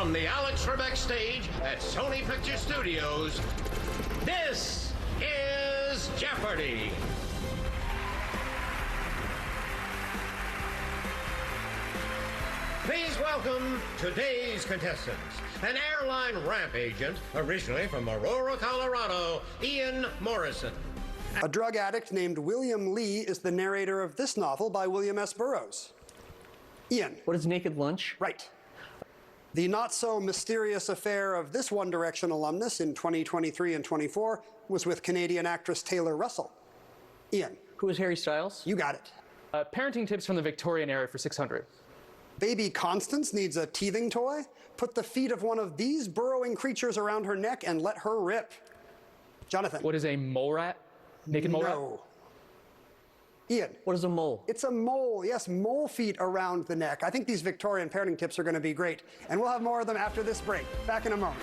from the Alex Trebek Stage at Sony Picture Studios, this is Jeopardy! Please welcome today's contestants. An airline ramp agent, originally from Aurora, Colorado, Ian Morrison. A drug addict named William Lee is the narrator of this novel by William S. Burroughs. Ian. What is Naked Lunch? Right. The not-so-mysterious affair of this One Direction alumnus in 2023 and 24 was with Canadian actress Taylor Russell. Ian. Who is Harry Styles? You got it. Parenting tips from the Victorian era for 600. Baby Constance needs a teething toy. Put the feet of one of these burrowing creatures around her neck and let her rip. Jonathan. What is a mole rat? Naked mole rat? No. Ian. What is a mole? It's a mole, yes, mole feet around the neck. I think these Victorian parenting tips are going to be great. And we'll have more of them after this break. Back in a moment.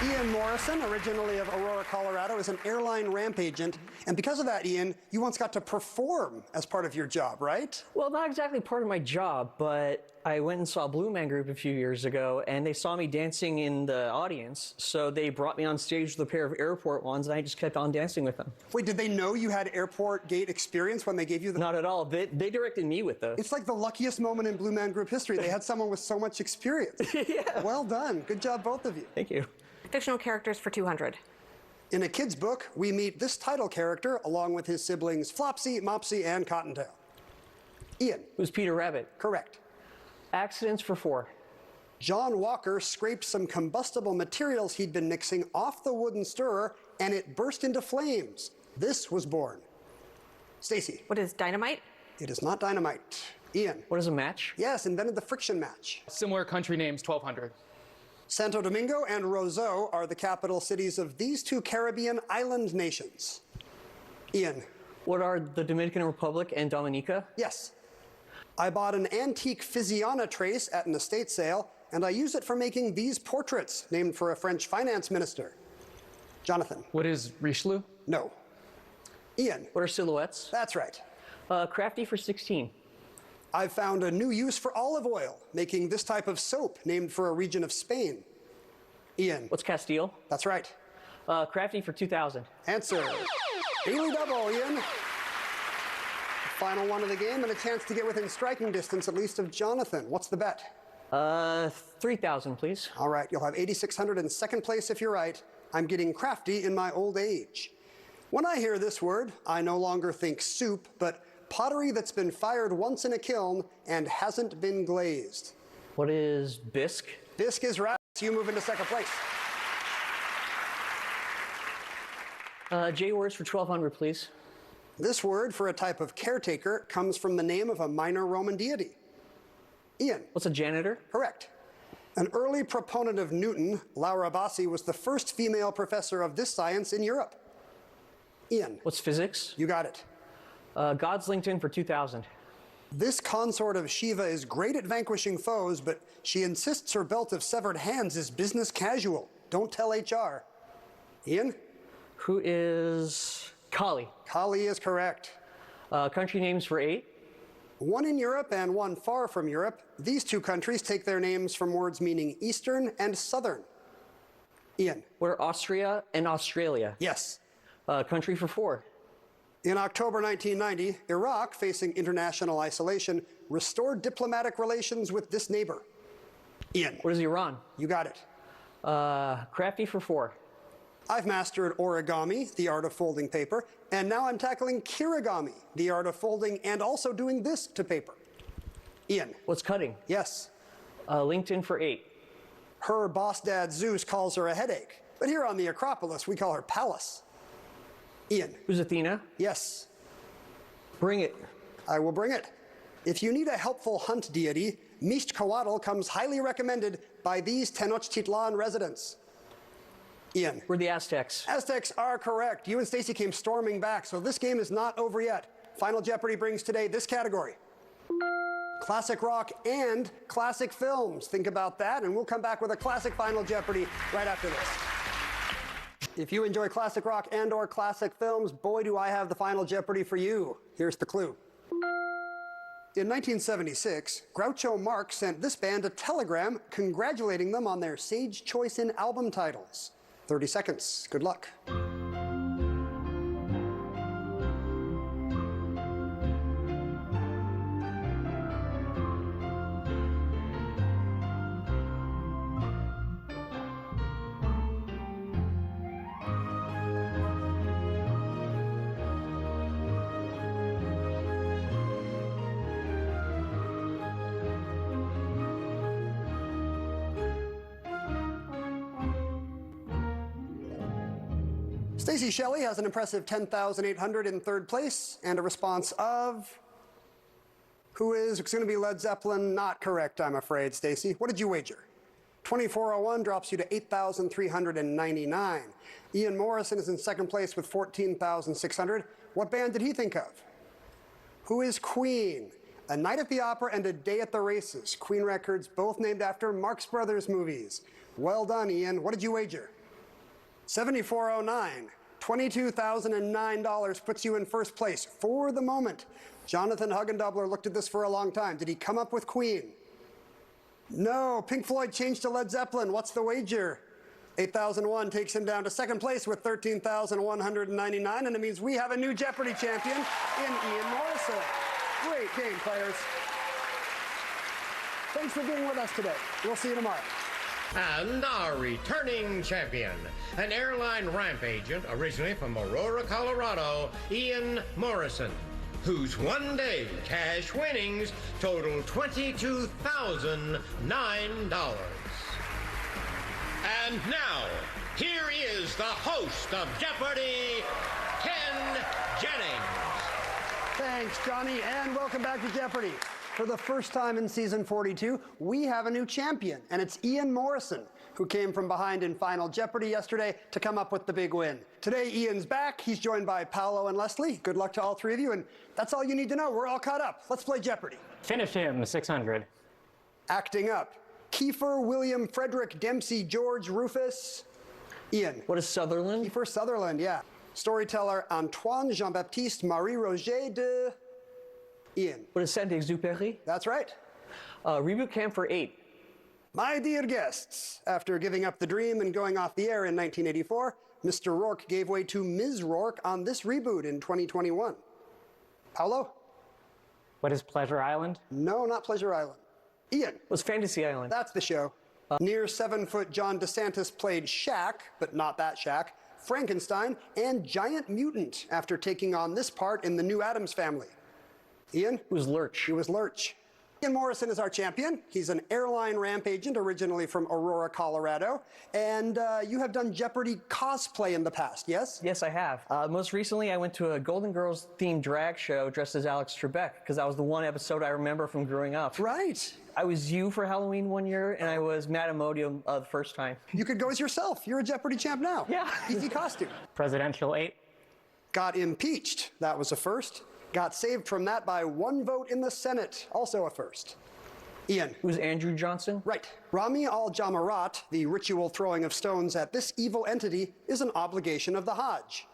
Ian Morrison, originally of Aurora, Colorado, is an airline ramp agent. And because of that, Ian, you once got to perform as part of your job, right? Well, not exactly part of my job, but I went and saw Blue Man Group a few years ago, and they saw me dancing in the audience, so they brought me on stage with a pair of airport ones, and I just kept on dancing with them. Wait, did they know you had airport gate experience when they gave you the... Not at all. They directed me with those. It's like the luckiest moment in Blue Man Group history. They had someone with so much experience. Yeah. Well done. Good job, both of you. Thank you. Fictional characters for 200. In a kid's book, we meet this title character along with his siblings Flopsy, Mopsy, and Cottontail. Ian. Who's Peter Rabbit? Correct. Accidents for 4. John Walker scraped some combustible materials he'd been mixing off the wooden stirrer, and it burst into flames. This was born. Stacy. What is dynamite? It is not dynamite. Ian. What is a match? Yes, invented the friction match. Similar country names, 1200. Santo Domingo and Roseau are the capital cities of these two Caribbean island nations. Ian. What are the Dominican Republic and Dominica? Yes. I bought an antique Physiana trace at an estate sale, and I use it for making these portraits, named for a French finance minister. Jonathan. What is Richelieu? No. Ian. What are silhouettes? That's right. Crafty for 16. I've found a new use for olive oil, making this type of soap named for a region of Spain. Ian. What's Castile? That's right. Crafty for 2,000. Answer. Daily double, Ian. Final one of the game and a chance to get within striking distance, at least, of Jonathan. What's the bet? 3,000, please. All right, you'll have 8,600 in second place if you're right. I'm getting crafty in my old age. When I hear this word, I no longer think soup, but pottery that's been fired once in a kiln and hasn't been glazed. What is bisque? Bisque is right, so you move into second place. J words for 1,200, please. This word for a type of caretaker comes from the name of a minor Roman deity. Ian. What's a janitor? Correct. An early proponent of Newton, Laura Bassi was the first female professor of this science in Europe. Ian. What's physics? You got it. God's LinkedIn for 2,000. This consort of Shiva is great at vanquishing foes, but she insists her belt of severed hands is business casual. Don't tell HR. Ian? Who is Kali? Kali is correct. Country names for 8. One in Europe and one far from Europe. These two countries take their names from words meaning Eastern and Southern. Ian? What are Austria and Australia? Yes. Country for 4. In October 1990, Iraq, facing international isolation, restored diplomatic relations with this neighbor. Ian. What is Iran? You got it. Crafty for 4. I've mastered origami, the art of folding paper, and now I'm tackling kirigami, the art of folding and also doing this to paper. Ian. What's cutting? Yes. LinkedIn for 8. Her boss dad Zeus calls her a headache, but here on the Acropolis, we call her Pallas. Ian. Who's Athena? Yes. Bring it. I will bring it. If you need a helpful hunt deity, Mixcoatl comes highly recommended by these Tenochtitlan residents. Ian. We're the Aztecs. Aztecs are correct. You and Stacy came storming back, so this game is not over yet. Final Jeopardy brings today this category. Classic rock and classic films. Think about that, and we'll come back with a classic Final Jeopardy right after this. If you enjoy classic rock and or classic films, boy, do I have the Final Jeopardy for you. Here's the clue. In 1976, Groucho Marx sent this band a telegram congratulating them on their sage choice in album titles. 30 seconds. Good luck. Stacey Shelley has an impressive 10,800 in third place and a response of... Who is? It's going to be Led Zeppelin. Not correct, I'm afraid, Stacey. What did you wager? 2401 drops you to 8,399. Ian Morrison is in second place with 14,600. What band did he think of? Who is Queen? A Night at the Opera and A Day at the Races. Queen records, both named after Marx Brothers movies. Well done, Ian. What did you wager? 7409. $22,009 puts you in first place for the moment. Jonathan Huggendubler looked at this for a long time. Did he come up with Queen? No. Pink Floyd changed to Led Zeppelin. What's the wager? 8001 takes him down to second place with 13,199, and it means we have a new Jeopardy champion in Ian Morrison. Great game, players. Thanks for being with us today. We'll see you tomorrow. And our returning champion, an airline ramp agent originally from Aurora, Colorado, Ian Morrison, whose one-day cash winnings total $22,009. And now, here is the host of Jeopardy, Ken Jennings. Thanks, Johnny, and welcome back to Jeopardy! For the first time in season 42, we have a new champion, and it's Ian Morrison, who came from behind in Final Jeopardy yesterday to come up with the big win. Today, Ian's back. He's joined by Paolo and Leslie. Good luck to all three of you, and that's all you need to know. We're all caught up. Let's play Jeopardy! Finish him, 600. Acting up. Kiefer, William, Frederick, Dempsey, George, Rufus. Ian. What is Sutherland? Kiefer Sutherland, yeah. Storyteller Antoine Jean-Baptiste Marie Roger de... Ian. What is Saint-Exupéry? That's right. Reboot camp for 8. My dear guests, after giving up the dream and going off the air in 1984, Mr. Rourke gave way to Ms. Rourke on this reboot in 2021. Paolo? What is Pleasure Island? No, not Pleasure Island. Ian? What's Fantasy Island? That's the show. Near 7-foot John DeSantis played Shaq, but not that Shaq, Frankenstein, and Giant Mutant after taking on this part in the new Addams Family. Ian? Who's Lurch? He was Lurch. Ian Morrison is our champion. He's an airline ramp agent originally from Aurora, Colorado. And you have done Jeopardy cosplay in the past, yes? Yes, I have. Most recently, I went to a Golden Girls themed drag show dressed as Alex Trebek, because that was the one episode I remember from growing up. Right. I was you for Halloween one year, and I was Madame Odio the first time. You could go as yourself. You're a Jeopardy champ now. Yeah. Easy costume. Presidential 8. Got impeached. That was a first. Got saved from that by 1 vote in the Senate. Also a first. Ian. Who's Andrew Johnson? Right. Rami al-Jamarat, the ritual throwing of stones at this evil entity, is an obligation of the Hajj.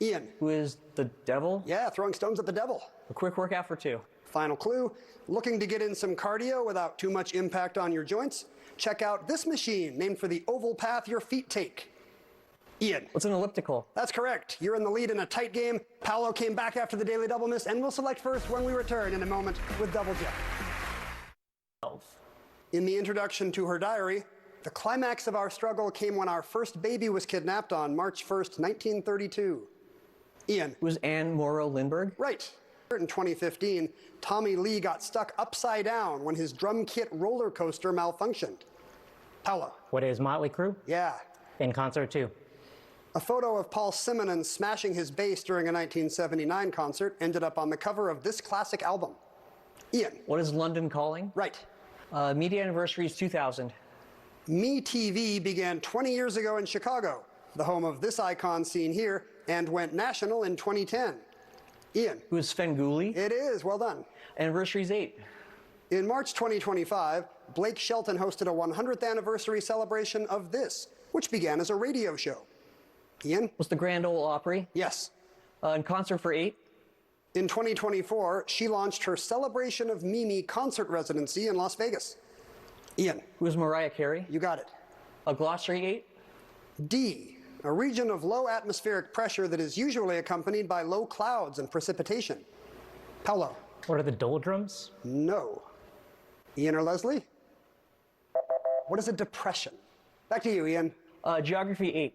Ian. Who is the devil? Yeah, throwing stones at the devil. A quick workout for 2. Final clue. Looking to get in some cardio without too much impact on your joints? Check out this machine named for the oval path your feet take. Ian. What's an elliptical? That's correct. You're in the lead in a tight game. Paolo came back after the Daily Double Miss, and we'll select first when we return in a moment with Double Jeopardy. In the introduction to her diary, the climax of our struggle came when our first baby was kidnapped on March 1st, 1932. Ian. Who's Anne Morrow Lindbergh? Right. In 2015, Tommy Lee got stuck upside down when his drum kit roller coaster malfunctioned. Paolo. What is Motley Crue? Yeah. In Concert 2. A photo of Paul Simonon smashing his bass during a 1979 concert ended up on the cover of this classic album. Ian. What is London Calling? Right. Media anniversary is 2000. MeTV began 20 years ago in Chicago, the home of this icon seen here, and went national in 2010. Ian. Who is Svengoolie? It is. Well done. Anniversary is 8. In March 2025, Blake Shelton hosted a 100th anniversary celebration of this, which began as a radio show. Ian? What's the Grand Ole Opry? Yes. In concert for 8. In 2024, she launched her Celebration of Mimi concert residency in Las Vegas. Ian. Who's Mariah Carey? You got it. A glossary 8? D, a region of low atmospheric pressure that is usually accompanied by low clouds and precipitation. Paolo. What are the doldrums? No. Ian or Leslie? What is a depression? Back to you, Ian. Geography 8.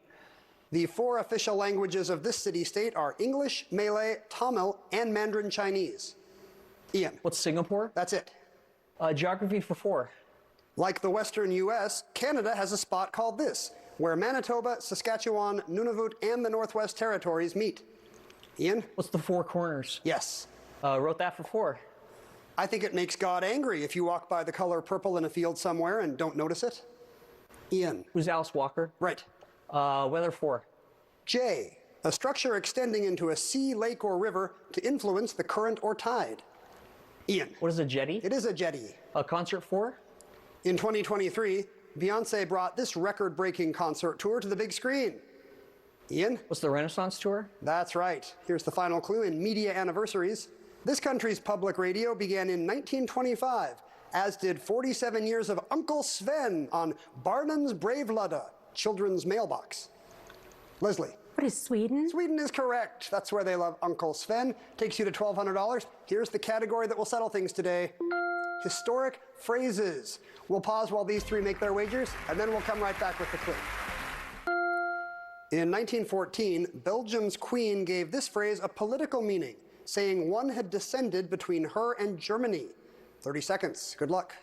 The 4 official languages of this city-state are English, Malay, Tamil, and Mandarin Chinese. Ian. What's Singapore? That's it. Geography for 4. Like the western U.S., Canada has a spot called this, where Manitoba, Saskatchewan, Nunavut, and the Northwest Territories meet. Ian? What's the 4 corners? Yes. Wrote that for 4. I think it makes God angry if you walk by the color purple in a field somewhere and don't notice it. Ian. Who's Alice Walker? Right. Weather 4. J, a structure extending into a sea, lake, or river to influence the current or tide. Ian. What is a jetty? It is a jetty. Concert 4. In 2023, Beyonce brought this record-breaking concert tour to the big screen. Ian? What's the Renaissance tour? That's right. Here's the final clue in media anniversaries. This country's public radio began in 1925, as did 47 years of Uncle Sven on Barnum's Brevlada, children's mailbox. Leslie. What is Sweden? Sweden is correct. That's where they love Uncle Sven. Takes you to $1,200. Here's the category that will settle things today. Historic phrases. We'll pause while these 3 make their wagers, and then we'll come right back with the clue. In 1914, Belgium's queen gave this phrase a political meaning, saying one had descended between her and Germany. 30 seconds. Good luck.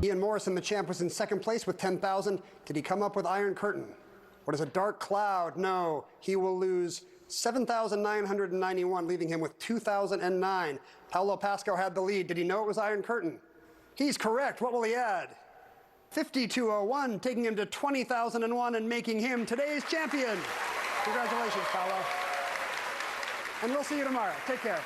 Ian Morrison, the champ, was in second place with 10,000. Did he come up with Iron Curtain? What is a dark cloud? No, he will lose 7,991, leaving him with 2,009. Paolo Pasco had the lead. Did he know it was Iron Curtain? He's correct. What will he add? 5,201, taking him to 20,001 and making him today's champion. Congratulations, Paolo. And we'll see you tomorrow. Take care.